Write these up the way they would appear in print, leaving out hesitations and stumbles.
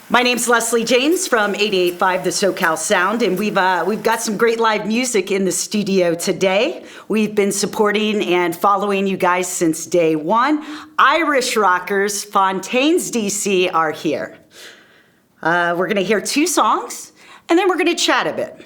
My name's Lesley James from 88.5 The SoCal Sound, and we've got some great live music in the studio today. We've been supporting and following you guys since day one. Irish rockers, Fontaines D.C. are here. We're going to hear 2 songs, and then we're going to chat a bit.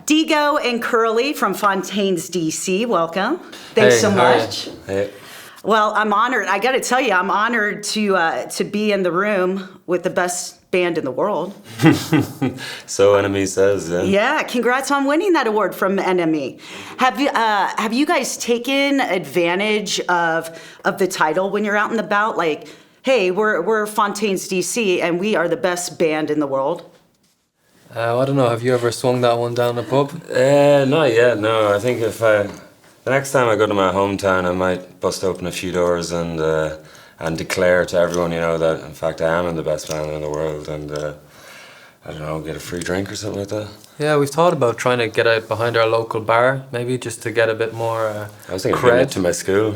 Deego and Curley from Fontaines D.C. Welcome. Thanks so much. Hey. Well, I'm honored. I got to tell you, I'm honored to be in the room with the best band in the world. So NME says, yeah. Yeah, congrats on winning that award from NME. Have you guys taken advantage of the title when you're out and about? Like, hey, we're Fontaines D.C. and we are the best band in the world. I don't know. Have you ever swung that one down the pub? Not yet. No, I think the next time I go to my hometown, I might bust open a few doors and declare to everyone, that in fact I am in the best band in the world, and I don't know, get a free drink or something like that. Yeah, we've thought about trying to get out behind our local bar, maybe just to get a bit more I was thinking of bringing it to my school.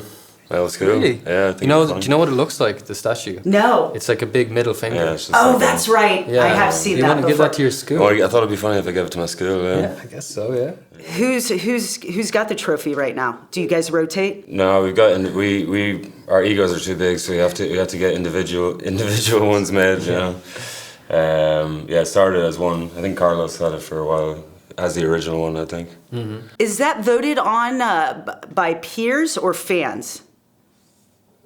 My old school. Really? Yeah, I think do you know what it looks like, the statue? No. It's like a big middle finger. Yeah, it's just That's right. Yeah. I have seen you that want to before. give that to your school? I thought it'd be funny if I gave it to my school. Yeah, I guess so. Yeah. Who's got the trophy right now? Do you guys rotate? No, we've got our egos are too big, so we have to get individual ones made. It started as one. I think Carlos had it for a while as the original one, I think. Mm-hmm. Is that voted on by peers or fans?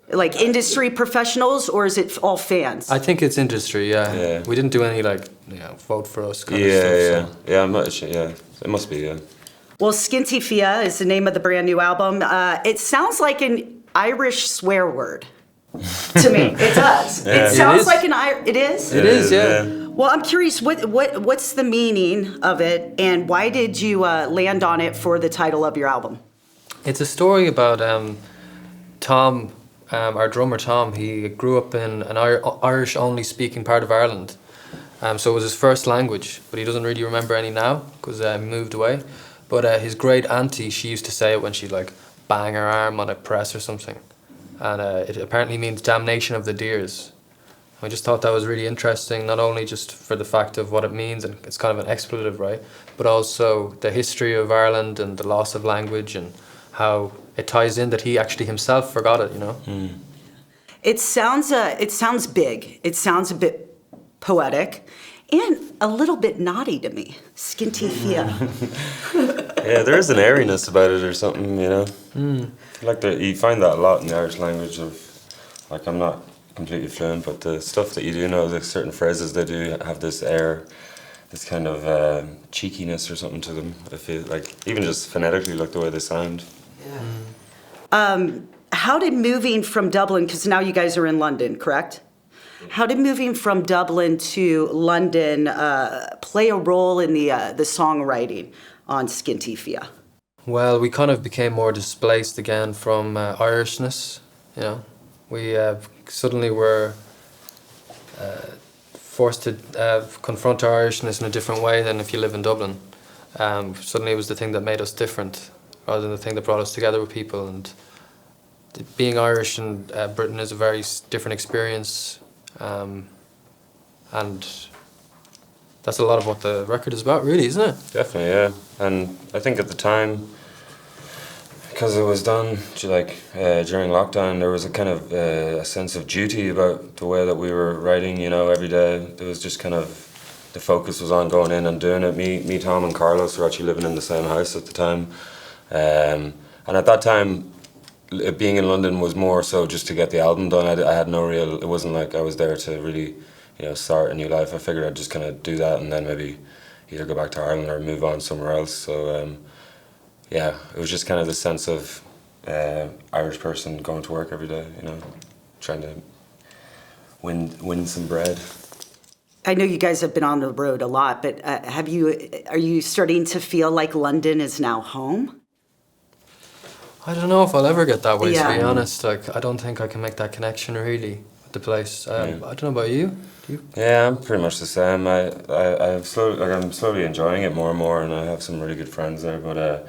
Like industry professionals, or is it all fans? I think it's industry. Yeah. We didn't do any vote for us kind of stuff. So. Yeah. I'm not sure. Yeah, it must be. Yeah. Well, Skinty Fia is the name of the brand new album. It sounds like an Irish swear word to me. It does. Yeah. It sounds It is. like an Irish. It is. It is. Yeah. Well, I'm curious. What's the meaning of it, and why did you land on it for the title of your album? It's a story about Tom. Our drummer Tom, he grew up in an Irish-only speaking part of Ireland, so it was his first language, but he doesn't really remember any now because he moved away. But his great auntie, she used to say it when she'd bang her arm on a press or something, and it apparently means damnation of the deers. I just thought that was really interesting, not only just for the fact of what it means, and it's kind of an expletive, right, but also the history of Ireland and the loss of language and how it ties in that he actually himself forgot it, It sounds big. It sounds a bit poetic, and a little bit naughty to me. Skinty Fia. Yeah, there is an airiness about it or something, you find that a lot in the Irish language. I'm not completely fluent, but the stuff that you do know, the certain phrases they do have this air, this kind of cheekiness or something to them. I feel even just phonetically, the way they sound. How did moving from Dublin, because now you guys are in London, correct? How did moving from Dublin to London play a role in the songwriting on Skinty Fia? Well, we kind of became more displaced again from Irishness, We suddenly were forced to confront our Irishness in a different way than if you live in Dublin. Suddenly it was the thing that made us different, rather than the thing that brought us together with people. And being Irish in Britain is a very different experience, and that's a lot of what the record is about, really, isn't it? Definitely, yeah. And I think at the time, because it was done during lockdown, there was a kind of a sense of duty about the way that we were writing, every day. It was just kind of, the focus was on going in and doing it. Me, Tom and Carlos were actually living in the same house at the time. And at that time, being in London was more so just to get the album done. I had no real, it wasn't like I was there to really, start a new life. I figured I'd just kind of do that and then maybe either go back to Ireland or move on somewhere else. So it was just kind of the sense of Irish person going to work every day, trying to win some bread. I know you guys have been on the road a lot, but are you starting to feel like London is now home? I don't know if I'll ever get that way, Yeah. to be honest. I don't think I can make that connection, really, with the place. I don't know about you. Do you? Yeah, I'm pretty much the same. I'm slowly enjoying it more and more, and I have some really good friends there. But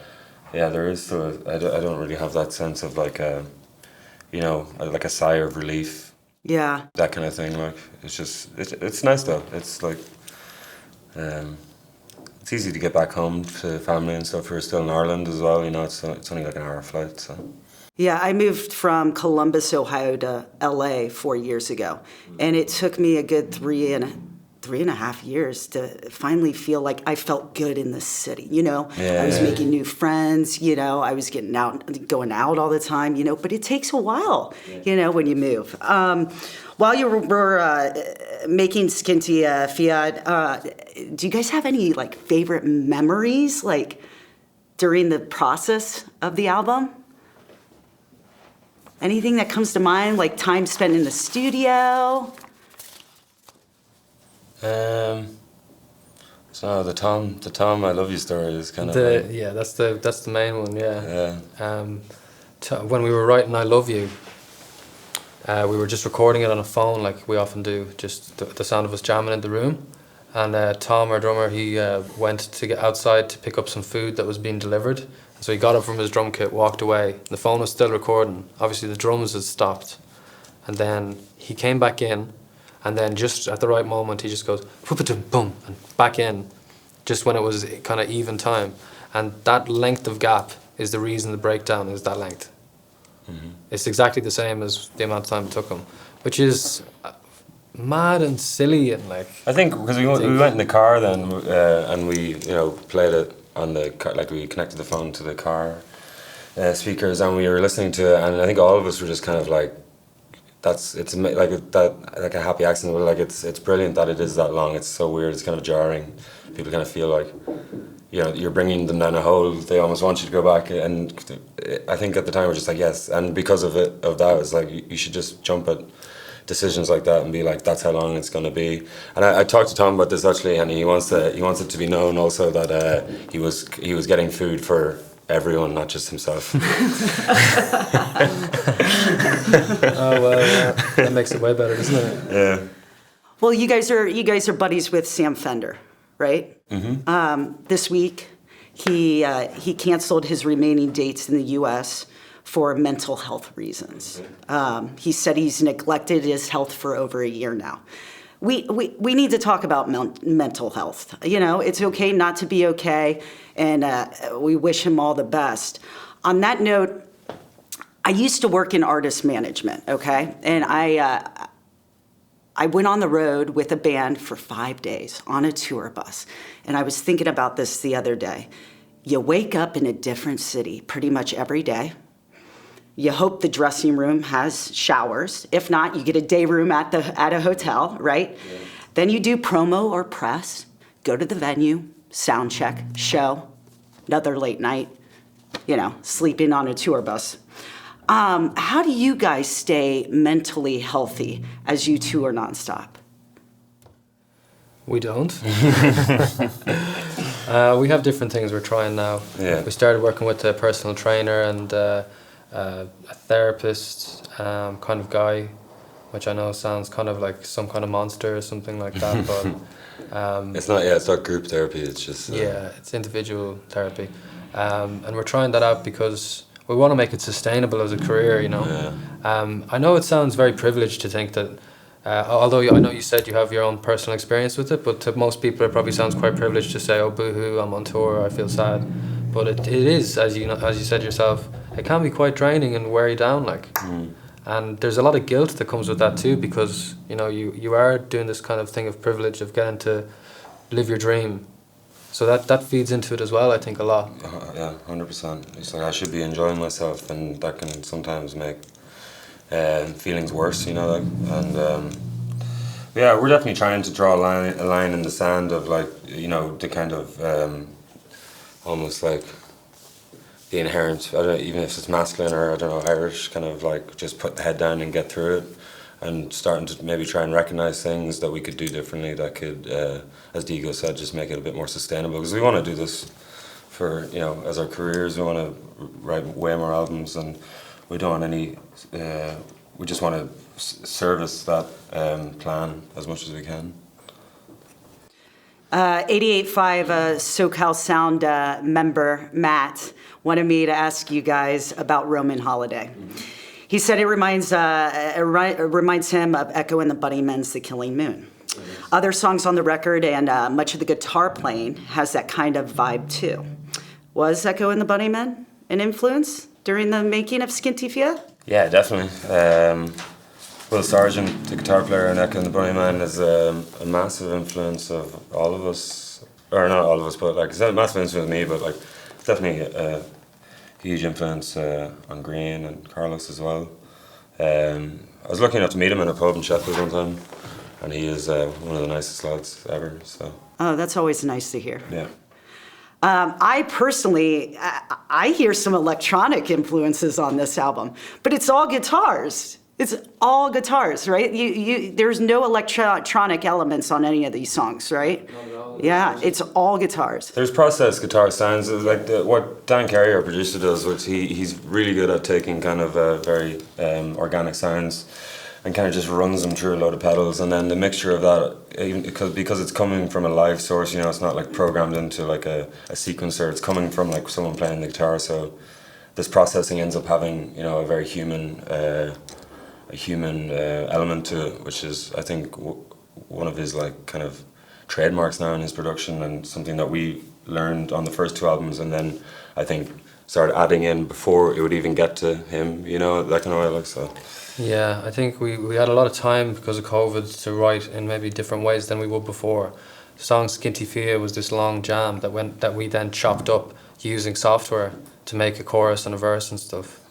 there is still. I don't really have that sense of like a sigh of relief. Yeah. That kind of thing. It's nice though. It's it's easy to get back home to family and stuff. We're still in Ireland as well. It's only like an hour flight. So. Yeah, I moved from Columbus, Ohio to LA 4 years ago, and it took me a good three 3.5 years to finally feel like I felt good in the city, you know? Yeah, I was yeah. making new friends, you know, I was going out all the time, you know, but it takes a while, you know, when you move. While you were making Skinty Fia, do you guys have any like favorite memories, like during the process of the album? Anything that comes to mind, like time spent in the studio? So the Tom I love you story is kind of like, Yeah, that's the main one. Yeah. yeah. When we were writing "I Love You," we were just recording it on a phone, like we often do, just the sound of us jamming in the room. And Tom, our drummer, he went to get outside to pick up some food that was being delivered. So he got up from his drum kit, walked away. The phone was still recording. Obviously, the drums had stopped. And then he came back in, and then just at the right moment, he just goes, boom, and back in, just when it was kind of even time. And that length of gap is the reason the breakdown is that length. Mm-hmm. It's exactly the same as the amount of time it took him, which is mad and silly and like. I think because we went in the car then and we played it on the car, like we connected the phone to the car speakers and we were listening to it, and I think all of us were just kind of like, it's like a happy accident, but like it's brilliant that it is that long. It's so weird. It's kind of jarring. People kind of feel like, you know, you're bringing them down a hole. They almost want you to go back, and I think at the time we're just like, yes. And because of that, it's like you should just jump at decisions like that and be like, that's how long it's going to be. And I talked to Tom about this actually, and he wants it to be known also that he was getting food for everyone, not just himself. Oh well, yeah. That makes it way better, doesn't it? Yeah. Well, you guys are buddies with Sam Fender, right? Mm-hmm. This week, he canceled his remaining dates in the U.S. for mental health reasons. He said he's neglected his health for over a year now. We need to talk about mental health. You know, it's okay not to be okay, and we wish him all the best. On that note, I used to work in artist management, okay? And I went on the road with a band for 5 days on a tour bus. And I was thinking about this the other day. You wake up in a different city pretty much every day. You hope the dressing room has showers. If not, you get a day room at a hotel, right? Yeah. Then you do promo or press, go to the venue, sound check, show, another late night, you know, sleeping on a tour bus. How do you guys stay mentally healthy as you tour nonstop? We don't. We have different things we're trying now. Yeah. We started working with a personal trainer and a therapist kind of guy, which I know sounds kind of like some kind of monster or something like that, but It's not group therapy. It's just it's individual therapy, and we're trying that out because we want to make it sustainable as a career, you know. Yeah. I know it sounds very privileged to think that, although I know you said you have your own personal experience with it, but to most people it probably sounds quite privileged to say, oh boo-hoo, I'm on tour, I feel sad. But it is, as you said yourself, it can be quite draining and wear you down, like. And there's a lot of guilt that comes with that too, because, you know, you are doing this kind of thing of privilege of getting to live your dream. So that feeds into it as well, I think, a lot. Yeah, 100%. It's like I should be enjoying myself, and that can sometimes make feelings worse, you know. Like, and yeah, we're definitely trying to draw a line in the sand of, like, you know, the kind of almost like the inherent, I don't know, even if it's masculine or, I don't know, Irish, kind of like just put the head down and get through it, and starting to maybe try and recognize things that we could do differently that could, as Deego said, just make it a bit more sustainable. Because we want to do this for, you know, as our careers. We want to write way more albums, and we don't want any, we just want to service that plan as much as we can. 88.5 SoCal Sound member Matt wanted me to ask you guys about Roman Holiday. He said it reminds him of Echo and the Bunnymen's The Killing Moon. Other songs on the record and much of the guitar playing has that kind of vibe too. Was Echo and the Bunnymen an influence during the making of Skinty Fia? Yeah, definitely. Will Sargent, the guitar player in Echo and the Bunnymen, is a massive influence of all of us, or not all of us, but like it's a massive influence on me, but like definitely a huge influence on Green and Carlos as well. I was lucky enough to meet him in a pub in Sheffield one time, and he is one of the nicest lads ever. So. Oh, that's always nice to hear. Yeah. I personally, I hear some electronic influences on this album, but it's all guitars. It's all guitars, right? There's no electronic elements on any of these songs, right? Not at all. Yeah, it's all guitars. There's processed guitar sounds, like what Dan Carey, our producer, does, which he's really good at taking kind of very organic sounds and kind of just runs them through a load of pedals, and then the mixture of that, even because it's coming from a live source, you know, it's not like programmed into like a sequencer, it's coming from like someone playing the guitar, so this processing ends up having, you know, a very human element to it, which is, I think, one of his like kind of trademarks now in his production, and something that we learned on the first two albums, and then I think started adding in before it would even get to him, you know, that kind of way, like so. Yeah, I think we had a lot of time because of COVID to write in maybe different ways than we would before. The song Skinty Fia was this long jam that we then chopped up using software to make a chorus and a verse and stuff.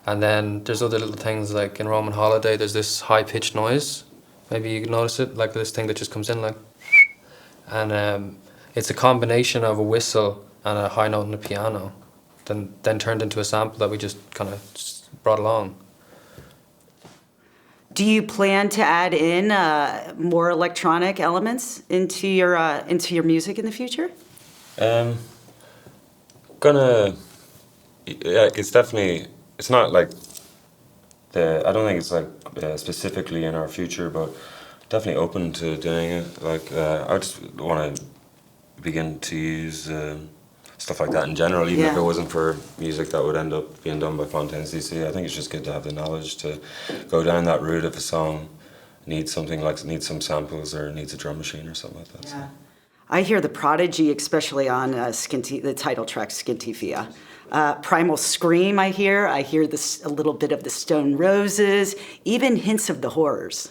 And then there's other little things like in Roman Holiday, there's this high-pitched noise. Maybe you can notice it, like this thing that just comes in like... And it's a combination of a whistle and a high note on the piano, then turned into a sample that we just kind of brought along. Do you plan to add in more electronic elements into your music in the future? It's definitely, it's not like I don't think it's like specifically in our future, but definitely open to doing it. Like I just want to begin to use stuff like that in general, even if it wasn't for music that would end up being done by Fontaines D.C. I think it's just good to have the knowledge to go down that route if a song needs something like needs some samples or needs a drum machine or something like that. Yeah. I hear the Prodigy, especially on the title track Skinty Fia. Primal Scream, I hear this a little bit of the Stone Roses, even hints of the Horrors.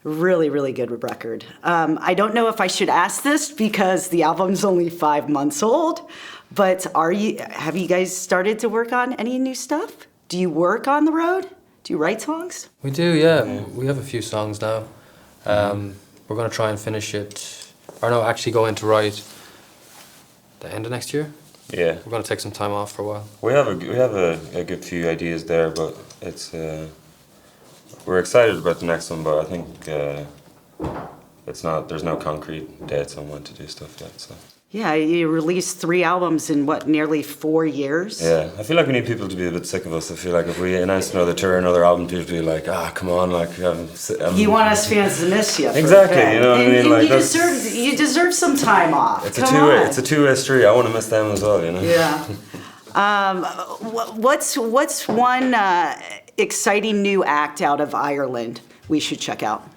Really, really good record. I don't know if I should ask this because the album's only 5 months old, but have you guys started to work on any new stuff? Do you work on the road? Do you write songs? We do, yeah. We have a few songs now. We're going to try and finish it, or no, actually go into write the end of next year. Yeah. We're going to take some time off for a while. We have a good few ideas there, but it's we're excited about the next one, but I think there's no concrete dates on when to do stuff yet. So. Yeah, you released 3 albums in nearly 4 years? Yeah, I feel like we need people to be a bit sick of us. I feel like if we announce another tour, another album, people will be like, come on, like... you want us fans to miss you. Exactly, you know what I mean? Like you deserve some time off. It's a two-way street. I want to miss them as well, you know? Yeah. What's one exciting new act out of Ireland we should check out?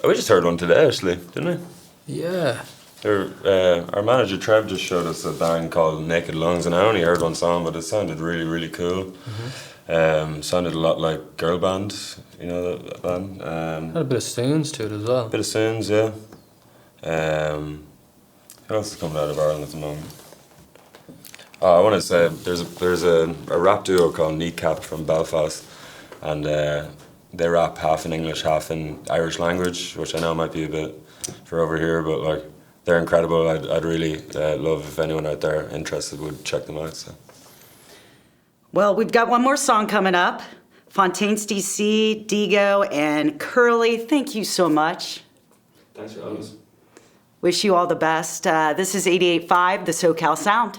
We just heard one today, actually, didn't we? Yeah. Our manager Trev just showed us a band called Naked Lungs, and I only heard one song, but it sounded really, really cool. Sounded a lot like Girl Band, you know that band. Had a bit of Soons to it as well. A bit of Soons, yeah. What else is coming out of Ireland at the moment? Oh, I want to say there's a rap duo called Kneecap from Belfast, and they rap half in English, half in Irish language, which I know might be a bit for over here, but like they're incredible. I'd really love if anyone out there interested would check them out. So. Well, we've got one more song coming up. Fontaines D.C, Deego, and Curley. Thank you so much. Thanks for having us. Wish you all the best. This is 88.5, the SoCal Sound.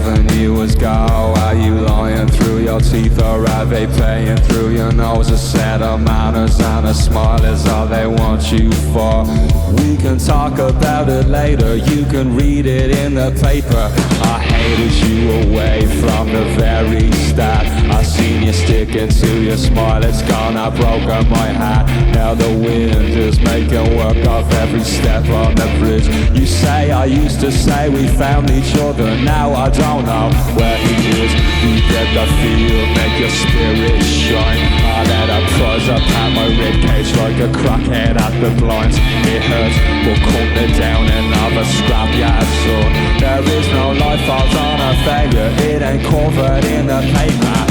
avenues go? Are you lying through your teeth, or are they playing through your nose? A set of manners and a smile is all they want you for. We can talk about it later, you can read it in the paper. I hated you away from the very start. I seen you sticking to your smile, it's gone, I've broken my heart. Now the wind is making work of every step on the bridge. You say I used to say we found each other, now I don't know where he is. We get the feel, make your spirit shine. I let a prize up at my ribcage like a crackhead at the blinds. It hurts, we'll cut it down another scrapyard son. There is no life falls on a failure, it ain't covered in the paper.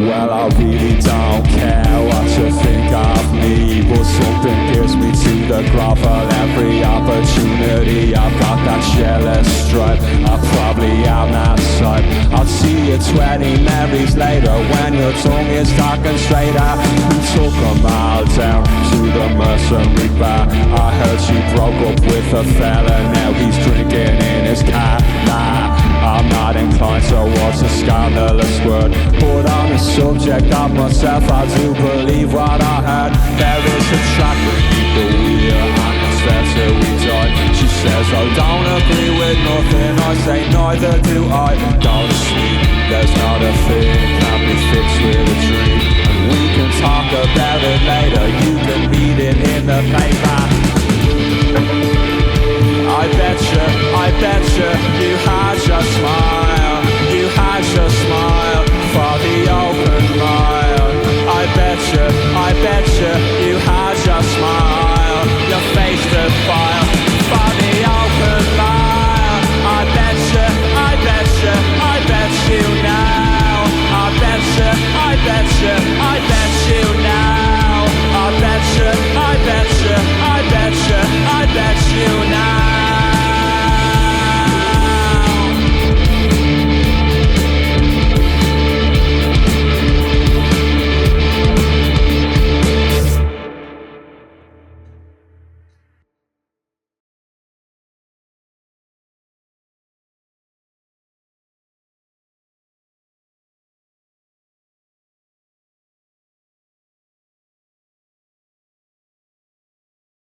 Well, I really don't care what you think of me, but something gives me to the grovel every opportunity. I've got that jealous stripe, I probably am that type. I'll see you 20 memories later when your tongue is talking straighter. We took them all down to the mercenary bar. I heard you broke up with a fella, now he's drinking in his car. Nah, I'm not inclined towards a scandalous word, but on the subject of myself I do believe what I heard. There is a track beneath the wheel and it's there till we die. She says I don't agree with nothing, I say neither do I. Don't sleep, there's not a thing can be fixed with a dream. And we can talk about it later, you can read it in the paper. I bet